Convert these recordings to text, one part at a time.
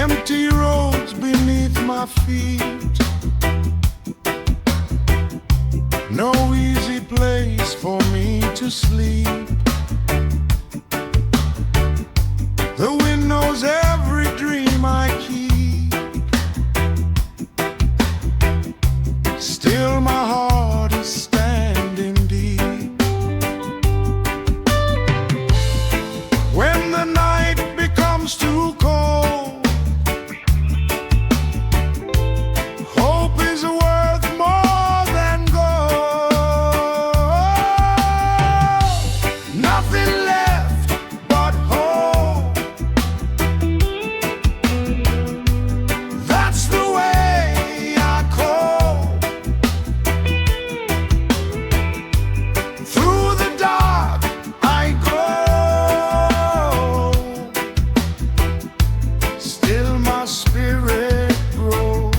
Empty roads beneath my feet. No easy place for me to sleep. The wind knows every dream I keep. Still my heart is standing deep. When the night becomes too cold, hope is worth more than gold. Nothing left but hope. That's the way I cope. Through the dark I go. Still my spirit grows.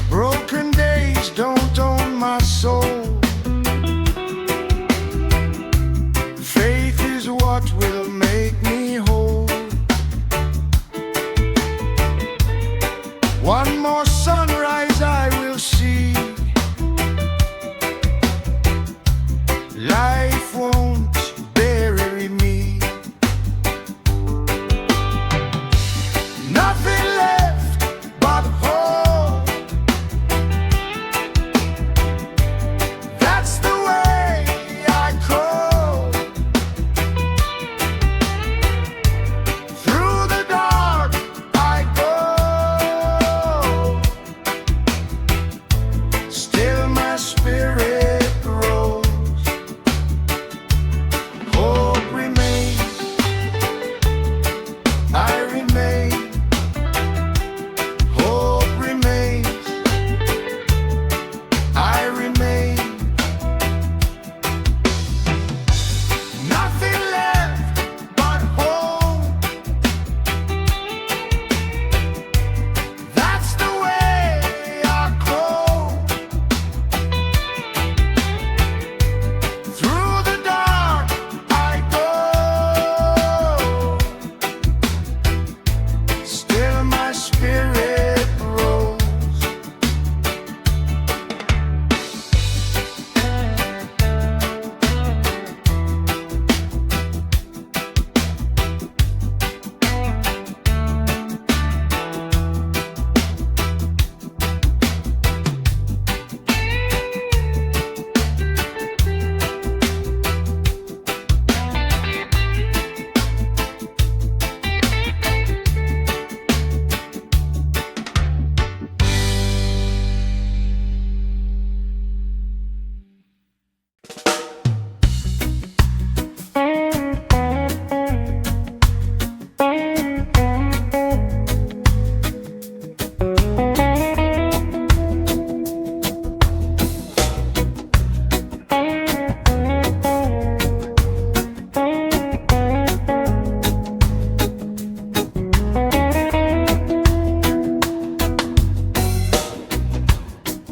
Broken days don't own my soul. Faith is what will make me whole. One more sunrise I will see. Life won't bury me. Nothing left but hope. That's the way I cope. Through the dark I go. Still my spirit grows. Hope remains. I remain. Hope remains. I remain. Nothing left but hope. That's the way I cope. Through the dark I go. Still my spirit grows.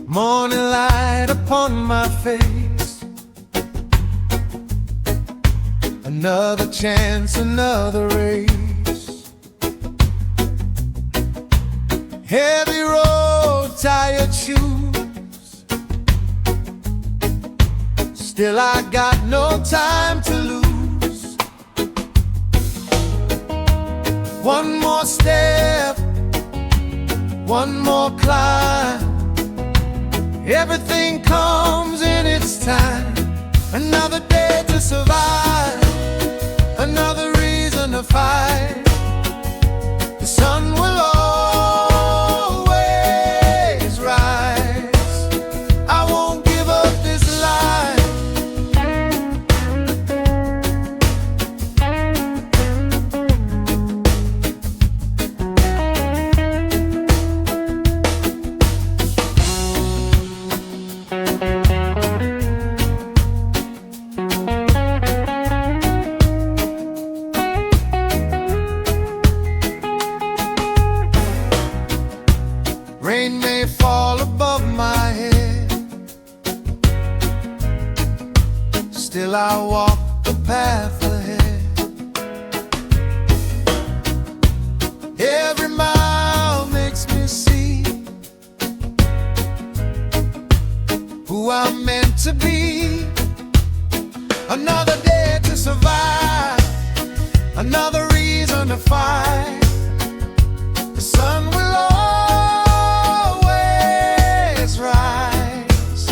Morning light upon my face. Another chance, another race. Heavy road, tired shoes. Still I got no time to lose. One more step, one more climb. Everything comes in its time. Another day to survive, another reason to fight. The sun will always rise. I won't give up this life. another day to survive, another reason to fight. The sun will always rise.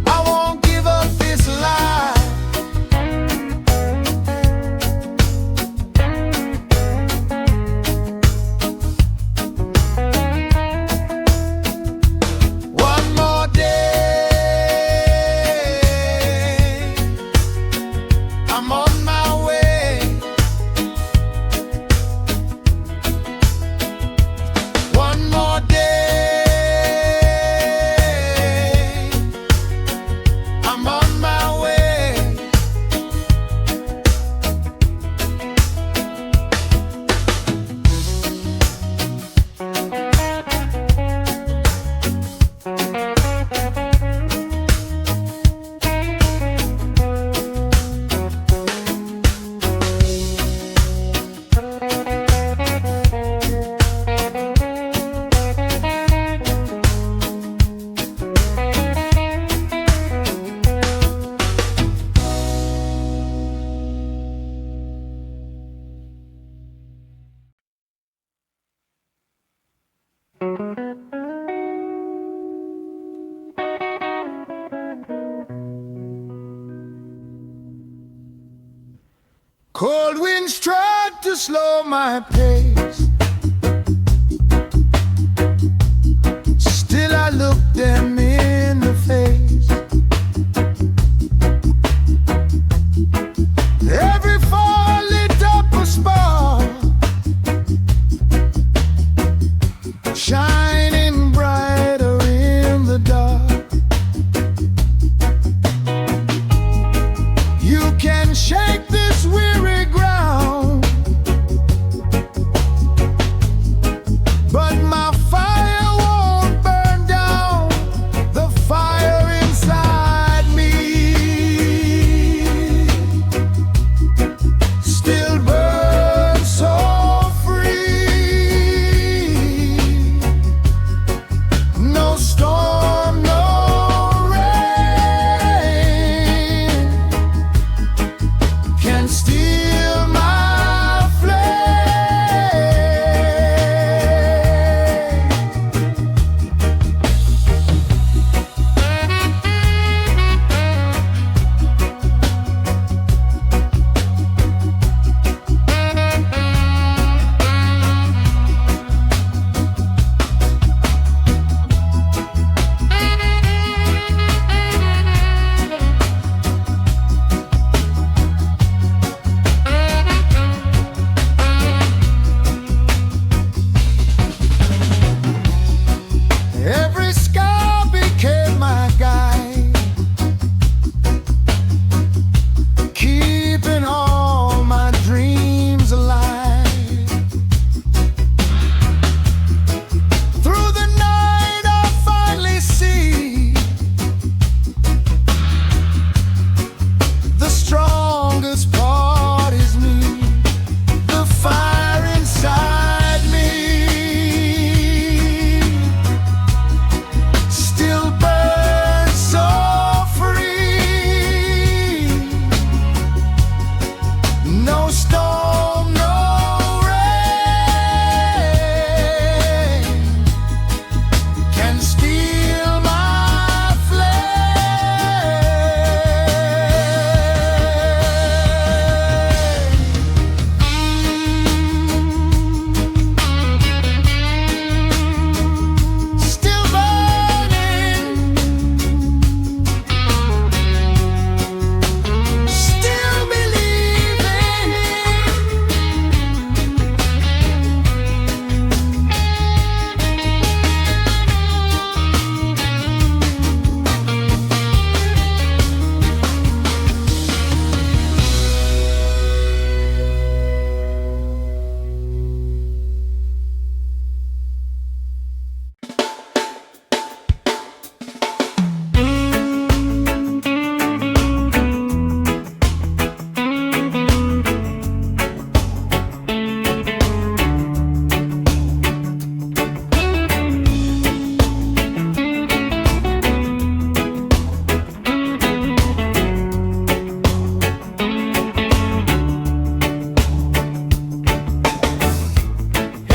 I won't give up this life. One more day, I'm on my way. One more day, I'm on my way. Cold winds tried to slow my pace. Still I looked them in the face. Every fall lit up a spark, shining brighter in the dark. You can shake this weary ground,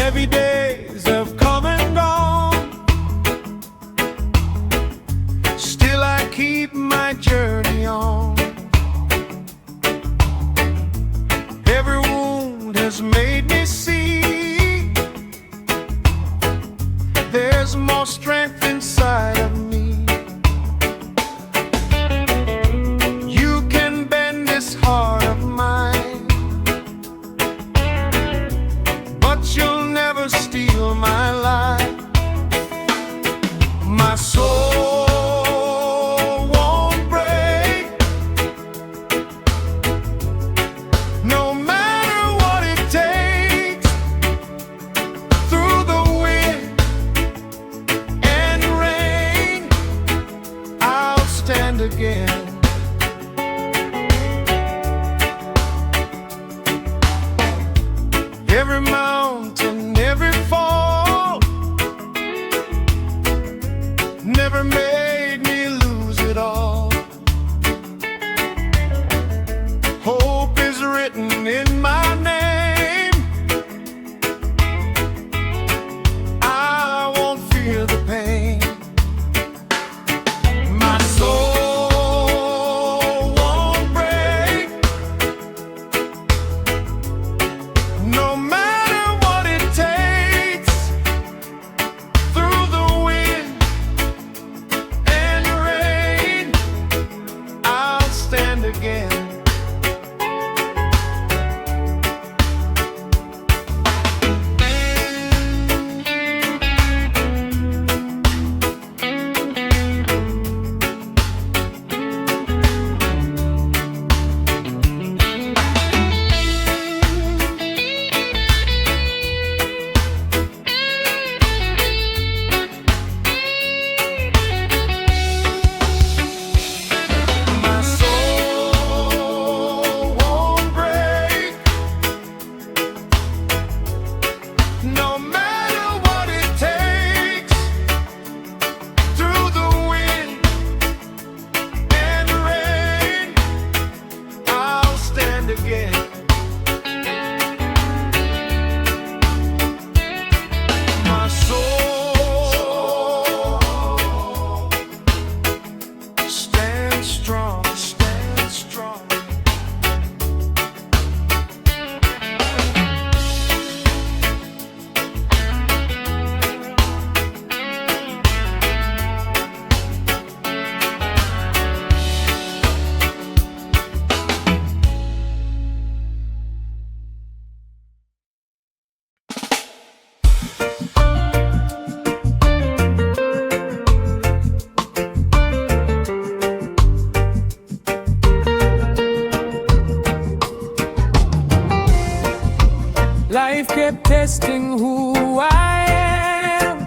heavy days have come and gone. Still I keep my journey on. Every wound has made me see there's more strength inside of me. You can bend this heart of mine, but you'll never steal my life. My soul won't break, no matter what it takes. Through the wind and rain, I'll stand again. Every mountain, every fall never made me lose it all. Hope is written in my name. I won't fear the pain. My soul won't break, no matter what it takes. Through the wind and rain, I'll stand again. My soul won't break, no matter what it takes. Through the wind and rain, I'll stand again. My soul stand strong, stand strong. Life kept testing who I am.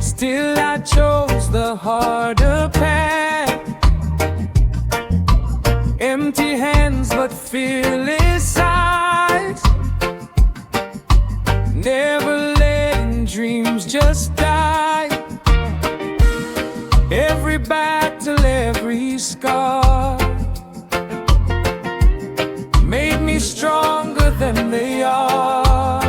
Still I chose the harder path. Empty hands but fearless eyes, never letting dreams just die. Every battle, every scar made me stronger than they are.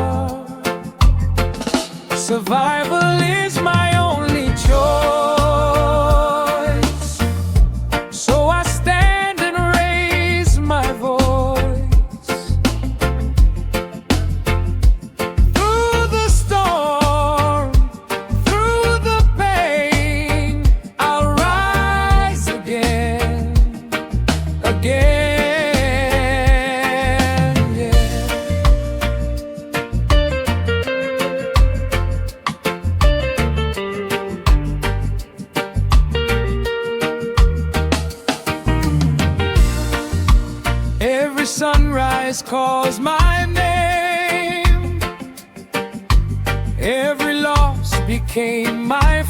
Survival is my only choice, so I stand and raise my voice. Through the storm, through the pain, I'll rise again, again. Every sunrise calls my name. Every loss became my